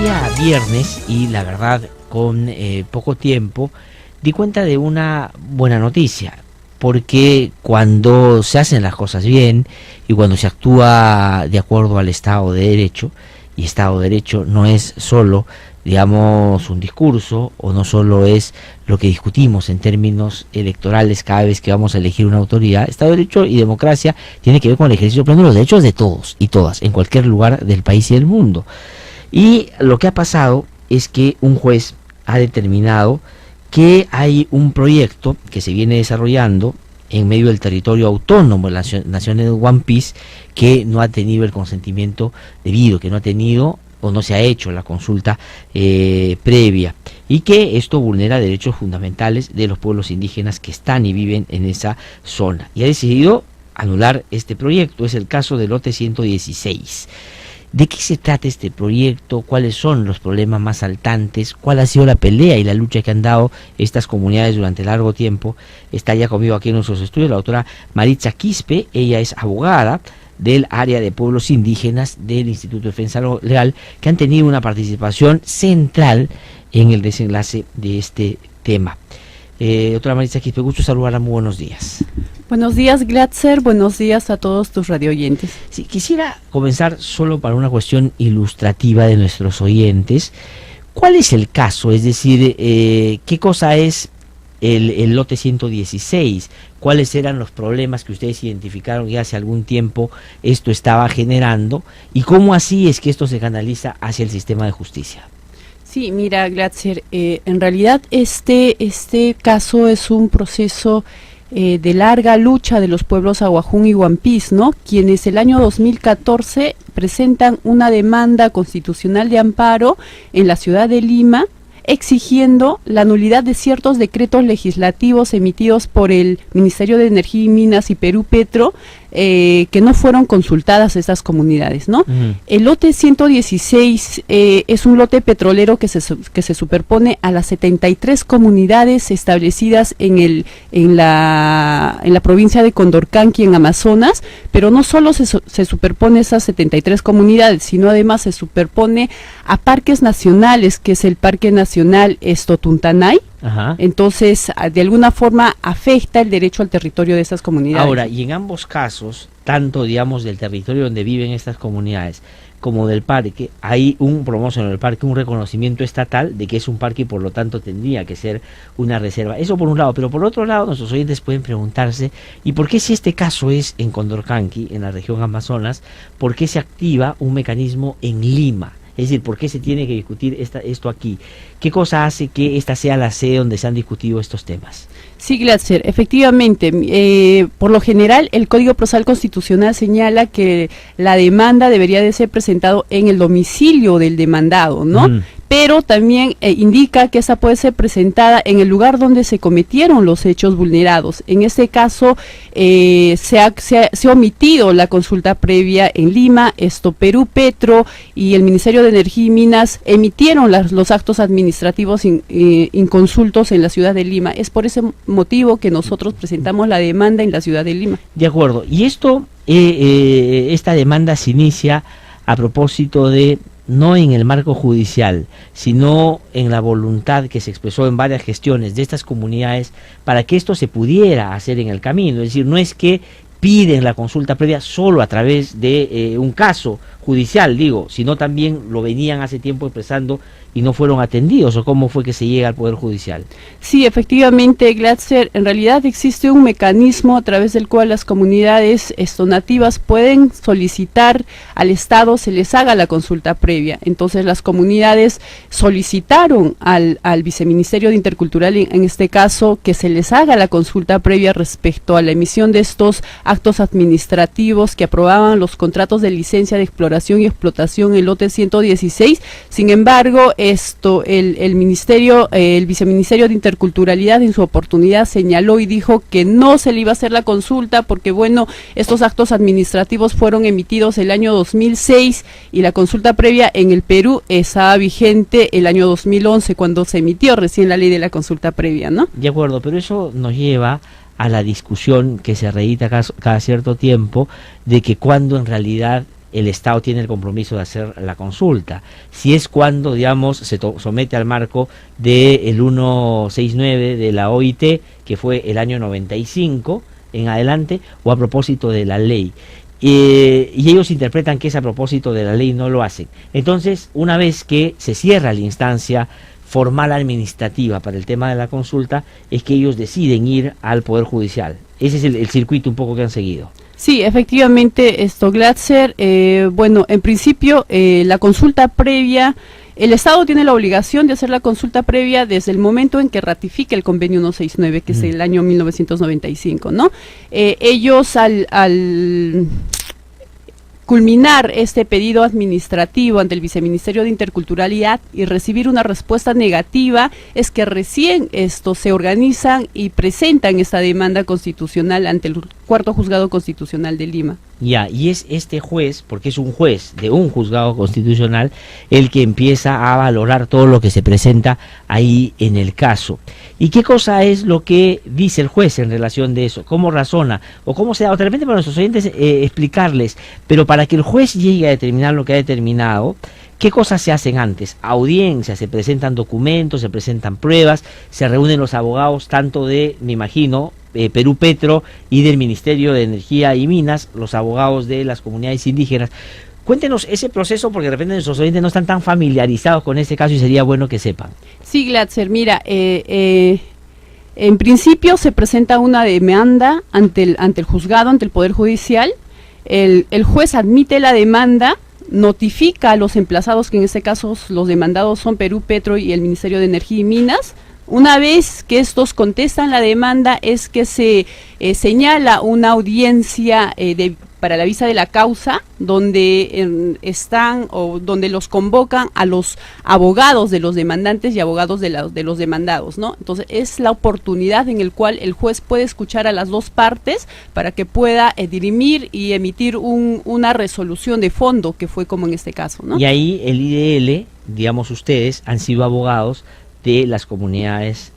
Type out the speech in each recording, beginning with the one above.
día viernes, y la verdad con poco tiempo, di cuenta de una buena noticia, porque cuando se hacen las cosas bien y cuando se actúa de acuerdo al Estado de Derecho, y Estado de Derecho no es solo, digamos, un discurso, o no solo es lo que discutimos en términos electorales cada vez que vamos a elegir una autoridad. Estado de Derecho y democracia tiene que ver con el ejercicio pleno de los derechos de todos y todas, en cualquier lugar del país y del mundo. Y lo que ha pasado es que un juez ha determinado que hay un proyecto que se viene desarrollando en medio del territorio autónomo de la nación de One Piece, que no ha tenido el consentimiento debido, que no ha tenido o no se ha hecho la consulta previa, y que esto vulnera derechos fundamentales de los pueblos indígenas que están y viven en esa zona, y ha decidido anular este proyecto. Es el caso del lote 116. ¿De qué se trata este proyecto? ¿Cuáles son los problemas más saltantes? ¿Cuál ha sido la pelea y la lucha que han dado estas comunidades durante largo tiempo? Está ya conmigo aquí en nuestros estudios la doctora Maritza Quispe. Ella es abogada del área de pueblos indígenas del Instituto de Defensa Legal, que han tenido una participación central en el desenlace de este tema. Doctora Maritza Quispe, gusto saludarla, muy buenos días. Buenos días, Glatzer, buenos días a todos tus radioyentes. Sí, quisiera comenzar solo para una cuestión ilustrativa de nuestros oyentes. ¿Cuál es el caso? Es decir, ¿qué cosa es el lote 116? ¿Cuáles eran los problemas que ustedes identificaron que hace algún tiempo esto estaba generando? ¿Y cómo así es que esto se canaliza hacia el sistema de justicia? Sí, mira, Glatzer, en realidad este caso es un proceso de larga lucha de los pueblos Aguajún y One Piece, ¿no? Quienes el año 2014 presentan una demanda constitucional de amparo en la ciudad de Lima, exigiendo la nulidad de ciertos decretos legislativos emitidos por el Ministerio de Energía y Minas y Perú Petro, que no fueron consultadas estas comunidades, ¿no? El lote 116 es un lote petrolero que se superpone a las 73 comunidades establecidas en la provincia de Condorcanqui, en Amazonas, pero no solo se superpone esas 73 comunidades, sino además se superpone a parques nacionales, que es el Parque Nacional Estotuntanay. Ajá. Entonces, de alguna forma afecta el derecho al territorio de estas comunidades. Ahora, y en ambos casos, tanto digamos del territorio donde viven estas comunidades como del parque, hay un promoción del parque, un reconocimiento estatal de que es un parque y por lo tanto tendría que ser una reserva. Eso por un lado, pero por otro lado nuestros oyentes pueden preguntarse, ¿y por qué, si este caso es en Condorcanqui, en la región Amazonas, por qué se activa un mecanismo en Lima? Es decir, ¿por qué se tiene que discutir esto aquí? ¿Qué cosa hace que esta sea la sede donde se han discutido estos temas? Sí, Glatzer, efectivamente, por lo general el Código Procesal Constitucional señala que la demanda debería de ser presentado en el domicilio del demandado, ¿no? Pero también indica que esa puede ser presentada en el lugar donde se cometieron los hechos vulnerados. En este caso se ha omitido la consulta previa en Lima. Perú Petro y el Ministerio de Energía y Minas emitieron los actos administrativos inconsultos en la ciudad de Lima. Es por ese motivo que nosotros presentamos la demanda en la ciudad de Lima. De acuerdo. Y esta demanda se inicia a propósito de, no en el marco judicial, sino en la voluntad que se expresó en varias gestiones de estas comunidades para que esto se pudiera hacer en el camino. Es decir, no es que piden la consulta previa solo a través de un caso judicial, sino también lo venían hace tiempo expresando y no fueron atendidos, o cómo fue que se llega al Poder Judicial. Sí, efectivamente, Glatzer, en realidad existe un mecanismo a través del cual las comunidades nativas pueden solicitar al Estado se les haga la consulta previa. Entonces las comunidades solicitaron al Viceministerio de Intercultural, en este caso, que se les haga la consulta previa respecto a la emisión de estos actos administrativos que aprobaban los contratos de licencia de exploración y explotación, el lote 116. Sin embargo, el Viceministerio de Interculturalidad en su oportunidad señaló y dijo que no se le iba a hacer la consulta porque, bueno, estos actos administrativos fueron emitidos el año 2006 y la consulta previa en el Perú estaba vigente el año 2011, cuando se emitió recién la ley de la consulta previa, ¿no? De acuerdo, pero eso nos lleva a la discusión que se reedita cada cierto tiempo de que cuando en realidad el Estado tiene el compromiso de hacer la consulta. Si es cuando, digamos, se somete al marco del 169 de la OIT, que fue el año 95 en adelante, o a propósito de la ley. Y ellos interpretan que es a propósito de la ley, no lo hacen. Entonces, una vez que se cierra la instancia formal administrativa para el tema de la consulta, es que ellos deciden ir al Poder Judicial. Ese es el circuito un poco que han seguido. Sí, efectivamente, Glatzer, bueno, en principio la consulta previa, el Estado tiene la obligación de hacer la consulta previa desde el momento en que ratifique el convenio 169, que es el año 1995, ¿no? Ellos al culminar este pedido administrativo ante el Viceministerio de Interculturalidad y recibir una respuesta negativa, es que recién se organizan y presentan esta demanda constitucional ante el Cuarto Juzgado Constitucional de Lima. Ya, y es este juez, porque es un juez de un juzgado constitucional, el que empieza a valorar todo lo que se presenta ahí en el caso. ¿Y qué cosa es lo que dice el juez en relación de eso? ¿Cómo razona? ¿O cómo se da? O de repente para nuestros oyentes explicarles, pero para que el juez llegue a determinar lo que ha determinado, ¿qué cosas se hacen antes? Audiencias, se presentan documentos, se presentan pruebas, se reúnen los abogados tanto de, me imagino, Perú Petro y del Ministerio de Energía y Minas, los abogados de las comunidades indígenas. Cuéntenos ese proceso, porque de repente nuestros oyentes no están tan familiarizados con este caso y sería bueno que sepan. Sí, Glatzer, mira, en principio se presenta una demanda ante el juzgado, ante el Poder Judicial. El juez admite la demanda, notifica a los emplazados, que en este caso los demandados son Perú Petro y el Ministerio de Energía y Minas. Una vez que estos contestan la demanda, es que se señala una audiencia para la vista de la causa, donde están o donde los convocan a los abogados de los demandantes y abogados de los demandados, ¿no? Entonces es la oportunidad en el cual el juez puede escuchar a las dos partes para que pueda dirimir y emitir una resolución de fondo, que fue como en este caso, ¿no? Y ahí el IDL, digamos, ustedes han sido abogados de las comunidades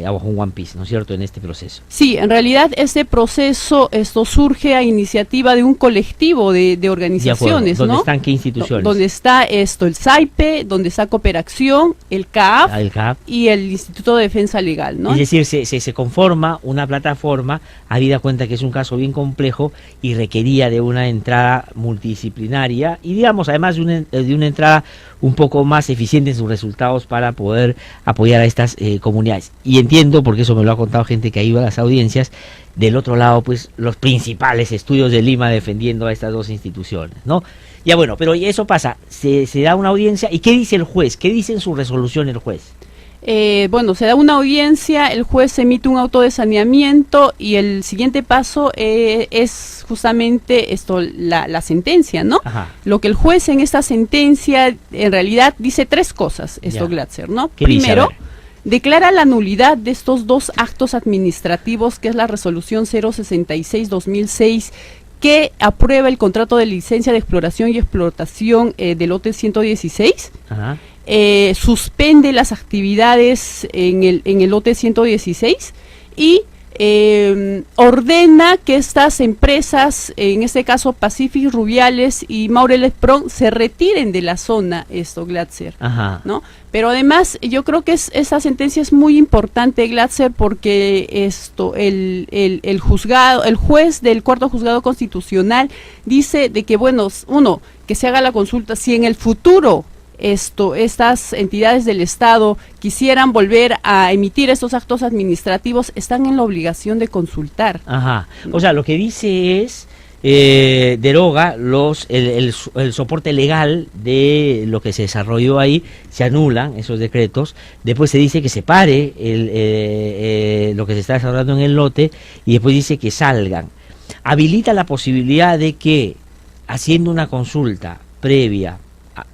Aguajún Huampis, ¿no es cierto?, en este proceso. Sí, en realidad este proceso surge a iniciativa de un colectivo de organizaciones, ¿Dónde ¿no? están qué instituciones? Donde está el SAIPE, donde está Cooperación, el CAAF, y el Instituto de Defensa Legal, ¿no? Es decir, se conforma una plataforma, habida cuenta que es un caso bien complejo y requería de una entrada multidisciplinaria y, digamos, además de una entrada un poco más eficiente en sus resultados para poder apoyar a estas comunidades. Y entiendo, porque eso me lo ha contado gente que ha ido a las audiencias, del otro lado, pues, los principales estudios de Lima defendiendo a estas dos instituciones, ¿no? Ya bueno, pero eso pasa, se da una audiencia, ¿y qué dice el juez? ¿Qué dice en su resolución el juez? Bueno, se da una audiencia, el juez emite un auto de saneamiento y el siguiente paso es justamente la sentencia, ¿no? Ajá. Lo que el juez en esta sentencia en realidad dice tres cosas, Glatzer, ¿no? Primero, declara la nulidad de estos dos actos administrativos, que es la resolución 066-2006, que aprueba el contrato de licencia de exploración y explotación del lote 116. Ajá. Suspende las actividades en el lote 116 y ordena que estas empresas, en este caso Pacific Rubiales y Maureles Pron, se retiren de la zona, Glatzer, ¿no? Pero además yo creo que esta sentencia es muy importante, Glatzer, porque el juez del Cuarto Juzgado Constitucional dice de que, bueno, que se haga la consulta si en el futuro estas entidades del Estado quisieran volver a emitir estos actos administrativos, están en la obligación de consultar. Ajá. O sea, lo que dice es deroga el soporte legal de lo que se desarrolló ahí, se anulan esos decretos, después se dice que se pare lo que se está desarrollando en el lote y después dice que salgan. Habilita la posibilidad de que, haciendo una consulta previa,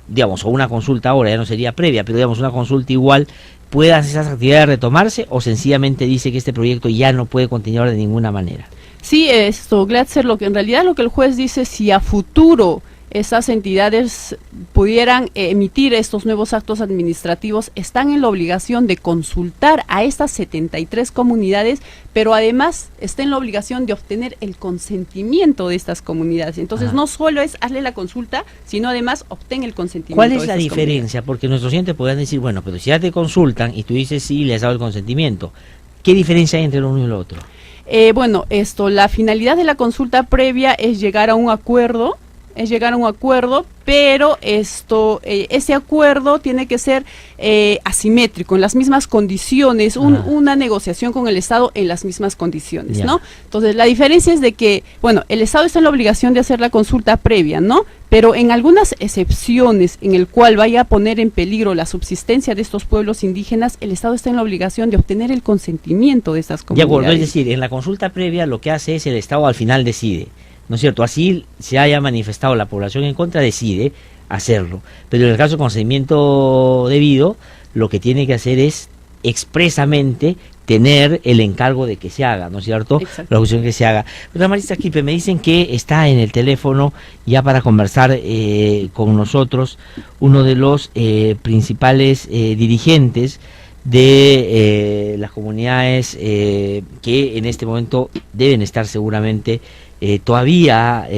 digamos, o una consulta ahora, ya no sería previa, pero digamos una consulta igual, ¿puedan esas actividades retomarse o sencillamente dice que este proyecto ya no puede continuar de ninguna manera? Sí, Glatzer, en realidad lo que el juez dice, si a futuro esas entidades pudieran emitir estos nuevos actos administrativos, están en la obligación de consultar a estas 73 comunidades, pero además está en la obligación de obtener el consentimiento de estas comunidades. Entonces no solo es hazle la consulta, sino además obtén el consentimiento. ¿Cuál es la diferencia? Porque nuestros oyentes podrán decir, bueno, pero si ya te consultan y tú dices sí, le has dado el consentimiento, ¿qué diferencia hay entre lo uno y lo otro? Bueno, la finalidad de la consulta previa es llegar a un acuerdo, pero ese acuerdo tiene que ser asimétrico, en las mismas condiciones, una negociación con el Estado en las mismas condiciones, ¿no? Entonces, la diferencia es de que, bueno, el Estado está en la obligación de hacer la consulta previa, ¿no? Pero en algunas excepciones en el cual vaya a poner en peligro la subsistencia de estos pueblos indígenas, el Estado está en la obligación de obtener el consentimiento de estas comunidades. De acuerdo, es decir, en la consulta previa lo que hace es el Estado al final decide, ¿no es cierto? Así se haya manifestado la población en contra, decide hacerlo. Pero en el caso de consentimiento debido, lo que tiene que hacer es expresamente tener el encargo de que se haga, ¿no es cierto? Exacto. La cuestión que se haga. Pero Maritza Quispe, me dicen que está en el teléfono ya para conversar con nosotros uno de los principales dirigentes de las comunidades que en este momento deben estar seguramente todavía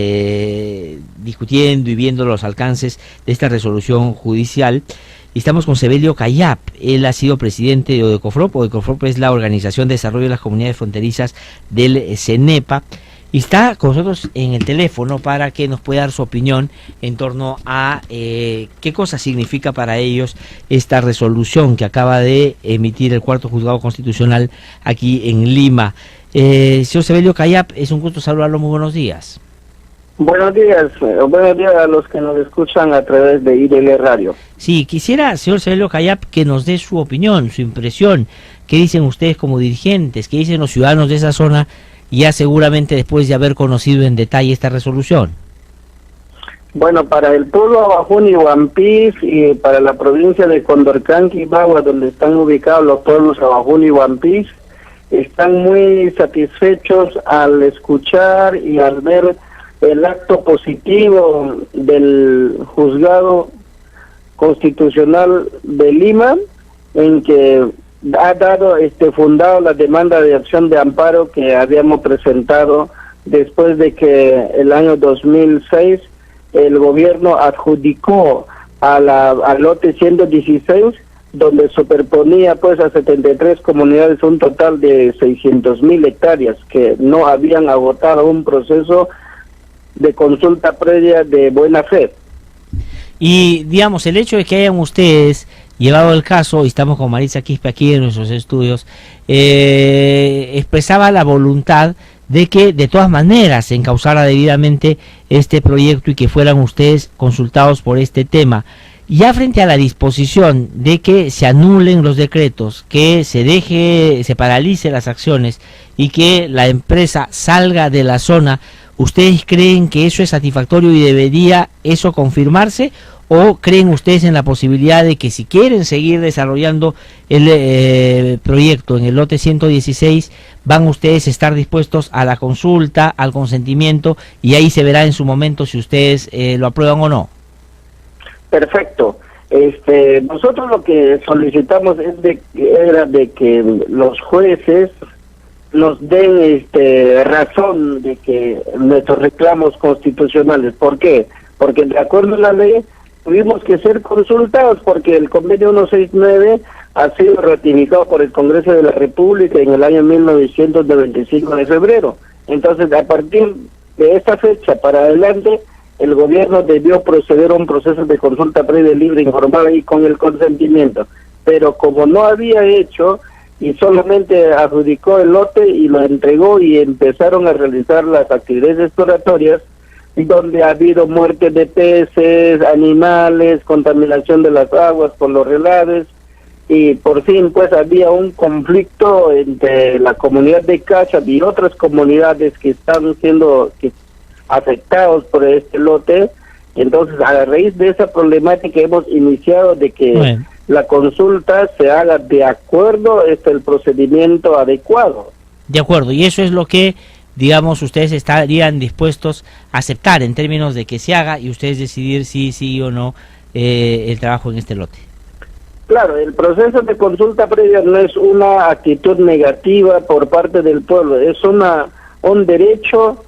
discutiendo y viendo los alcances de esta resolución judicial. Y estamos con Sebelio Cayap. Él ha sido presidente de ODECOFROP. ODECOFROP es la Organización de Desarrollo de las Comunidades Fronterizas del CENEPA. Y está con nosotros en el teléfono para que nos pueda dar su opinión en torno a qué cosa significa para ellos esta resolución que acaba de emitir el Cuarto Juzgado Constitucional aquí en Lima. Señor Sebelio Cayap, es un gusto saludarlo. Muy buenos días. Buenos días a los que nos escuchan a través de IDL Radio. Sí, quisiera, señor Sebelio Cayap, que nos dé su opinión, su impresión. ¿Qué dicen ustedes como dirigentes? ¿Qué dicen los ciudadanos de esa zona, ya seguramente después de haber conocido en detalle esta resolución? Bueno, para el pueblo Abajún y Huampís y para la provincia de Condorcanqui y Bagua, donde están ubicados los pueblos Abajún y Huampís, están muy satisfechos al escuchar y al ver el acto positivo del Juzgado Constitucional de Lima, en que ha dado fundado la demanda de acción de amparo que habíamos presentado después de que el año 2006 el gobierno adjudicó al lote 116, donde superponía pues a 73 comunidades un total de 600,000 hectáreas que no habían agotado un proceso de consulta previa de buena fe. Y digamos, el hecho de que hayan ustedes llevado el caso, y estamos con Maritza Quispe aquí en nuestros estudios, expresaba la voluntad de que de todas maneras se encauzara debidamente este proyecto y que fueran ustedes consultados por este tema. Ya frente a la disposición de que se anulen los decretos, que se paralice las acciones y que la empresa salga de la zona, ¿ustedes creen que eso es satisfactorio y debería eso confirmarse? ¿O creen ustedes en la posibilidad de que si quieren seguir desarrollando el proyecto en el lote 116, van ustedes a estar dispuestos a la consulta, al consentimiento, y ahí se verá en su momento si ustedes lo aprueban o no? Perfecto. Nosotros lo que solicitamos era de que los jueces nos den razón de que nuestros reclamos constitucionales. ¿Por qué? Porque de acuerdo a la ley tuvimos que ser consultados porque el convenio 169 ha sido ratificado por el Congreso de la República en el año 1995 de febrero. Entonces, a partir de esta fecha para adelante, el gobierno debió proceder a un proceso de consulta previa, libre, informada y con el consentimiento. Pero como no había hecho y solamente adjudicó el lote y lo entregó y empezaron a realizar las actividades exploratorias, donde ha habido muerte de peces, animales, contaminación de las aguas por los relaves, y por fin pues había un conflicto entre la comunidad de Cacha y otras comunidades que están siendo afectados por este lote. Entonces, a raíz de esa problemática hemos iniciado de que la consulta se haga de acuerdo el procedimiento adecuado. De acuerdo, y eso es lo que digamos, ustedes estarían dispuestos a aceptar en términos de que se haga y ustedes decidir si sí o no el trabajo en este lote. Claro, el proceso de consulta previa no es una actitud negativa por parte del pueblo, es un derecho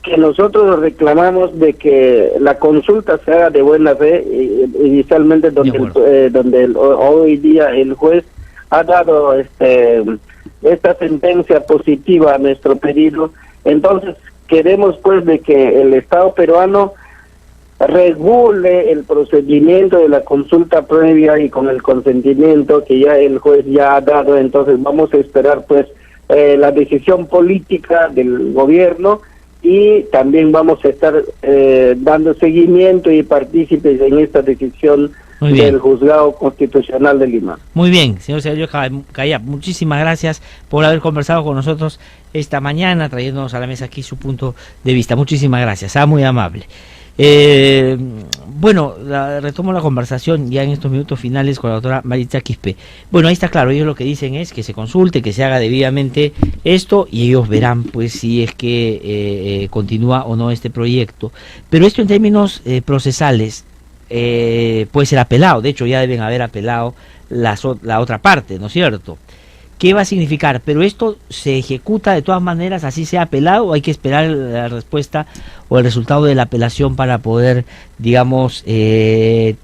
que nosotros reclamamos de que la consulta se haga de buena fe, inicialmente donde hoy día el juez ha dado esta sentencia positiva a nuestro pedido. Entonces queremos pues de que el Estado peruano regule el procedimiento de la consulta previa y con el consentimiento que ya el juez ya ha dado. Entonces vamos a esperar pues la decisión política del gobierno, y también vamos a estar dando seguimiento y partícipes en esta decisión del Juzgado Constitucional de Lima. Muy bien, señor Sergio Cayap, muchísimas gracias por haber conversado con nosotros esta mañana, trayéndonos a la mesa aquí su punto de vista. Muchísimas gracias, muy amable. Bueno, retomo la conversación ya en estos minutos finales con la doctora Maritza Quispe. Bueno, ahí está claro, ellos lo que dicen es que se consulte, que se haga debidamente esto, y ellos verán pues si es que continúa o no este proyecto. Pero esto en términos procesales puede ser apelado, de hecho ya deben haber apelado la otra parte, ¿no es cierto? ¿Qué va a significar? Pero esto se ejecuta de todas maneras, así sea apelado, o hay que esperar la respuesta o el resultado de la apelación para poder, digamos, para que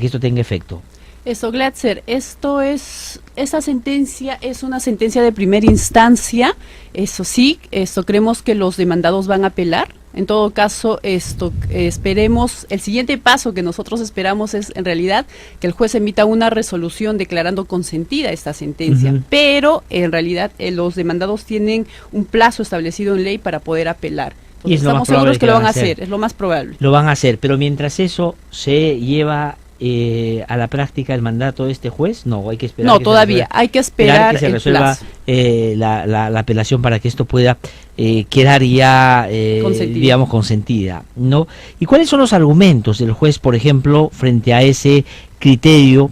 esto tenga efecto. Eso, Glatzer, esa sentencia es una sentencia de primera instancia. Eso sí, creemos que los demandados van a apelar. En todo caso, esperemos, el siguiente paso que nosotros esperamos es en realidad que el juez emita una resolución declarando consentida esta sentencia, pero en realidad los demandados tienen un plazo establecido en ley para poder apelar. Entonces, y estamos seguros que lo van a hacer, es lo más probable. Lo van a hacer, pero mientras eso se lleva a la práctica el mandato de este juez, no, hay que esperar. No, todavía, hay que esperar que se resuelva la apelación para que esto pueda quedar ya, digamos, consentida, ¿no? ¿Y cuáles son los argumentos del juez, por ejemplo, frente a ese criterio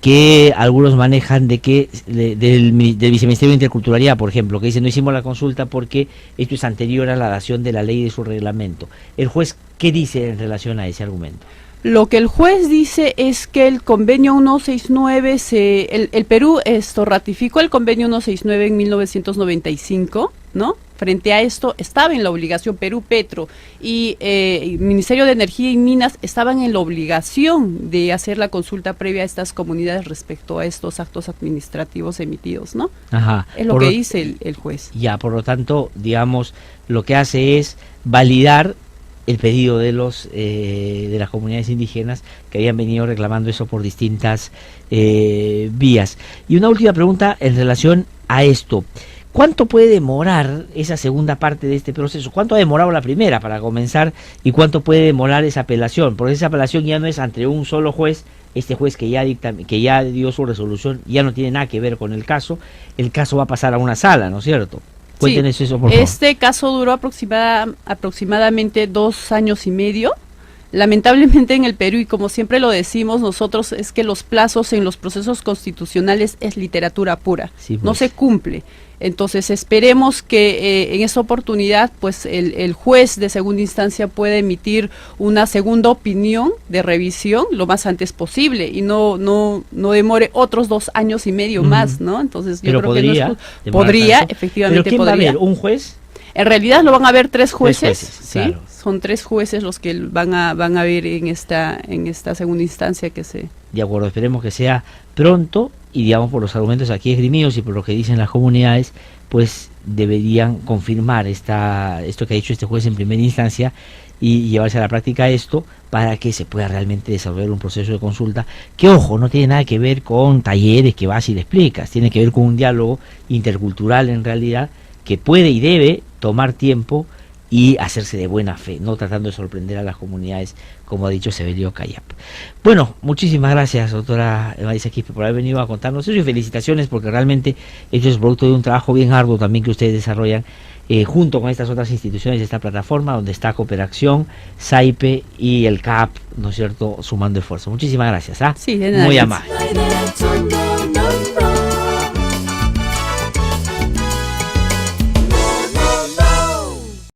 que algunos manejan de que del Viceministerio de Interculturalidad, por ejemplo, que dice no hicimos la consulta porque esto es anterior a la dación de la ley y de su reglamento? ¿El juez qué dice en relación a ese argumento? Lo que el juez dice es que el convenio 169, el Perú ratificó el convenio 169 en 1995, ¿no? Frente a esto estaba en la obligación Perú Petro y el Ministerio de Energía y Minas estaban en la obligación de hacer la consulta previa a estas comunidades respecto a estos actos administrativos emitidos, ¿no? Ajá. Es lo que dice el juez. Ya, por lo tanto, digamos, lo que hace es validar el pedido de las comunidades indígenas que habían venido reclamando eso por distintas vías. Y una última pregunta en relación a esto. ¿Cuánto puede demorar esa segunda parte de este proceso? ¿Cuánto ha demorado la primera para comenzar y cuánto puede demorar esa apelación? Porque esa apelación ya no es ante un solo juez, este juez que ya dio su resolución ya no tiene nada que ver con el caso va a pasar a una sala, ¿no es cierto? Cuéntenos eso, por favor. Este caso duró aproximadamente 2 años y medio. Lamentablemente en el Perú, y como siempre lo decimos nosotros, es que los plazos en los procesos constitucionales es literatura pura, sí, pues. No se cumple. Entonces esperemos que en esta oportunidad pues el juez de segunda instancia pueda emitir una segunda opinión de revisión lo más antes posible y no demore otros 2 años y medio más, ¿no? Entonces yo creo que podría, efectivamente. ¿Pero quién va a haber? ¿Un juez? En realidad lo van a ver 3 jueces, ¿sí? Claro. Son 3 jueces los que van a ver en esta segunda instancia que se... De acuerdo, esperemos que sea pronto y digamos por los argumentos aquí esgrimidos y por lo que dicen las comunidades, pues deberían confirmar esto que ha dicho este juez en primera instancia y llevarse a la práctica esto para que se pueda realmente desarrollar un proceso de consulta que, ojo, no tiene nada que ver con talleres que vas y le explicas, tiene que ver con un diálogo intercultural en realidad que puede y debe tomar tiempo y hacerse de buena fe, no tratando de sorprender a las comunidades, como ha dicho Severio Cayap. Bueno, muchísimas gracias, doctora Maritza Quispe, por haber venido a contarnos eso y felicitaciones porque realmente esto es producto de un trabajo bien arduo también que ustedes desarrollan junto con estas otras instituciones de esta plataforma donde está Cooperación, SAIPE y el CAP, ¿no es cierto?, sumando esfuerzo. Muchísimas gracias. Sí, de nada. Muy amable.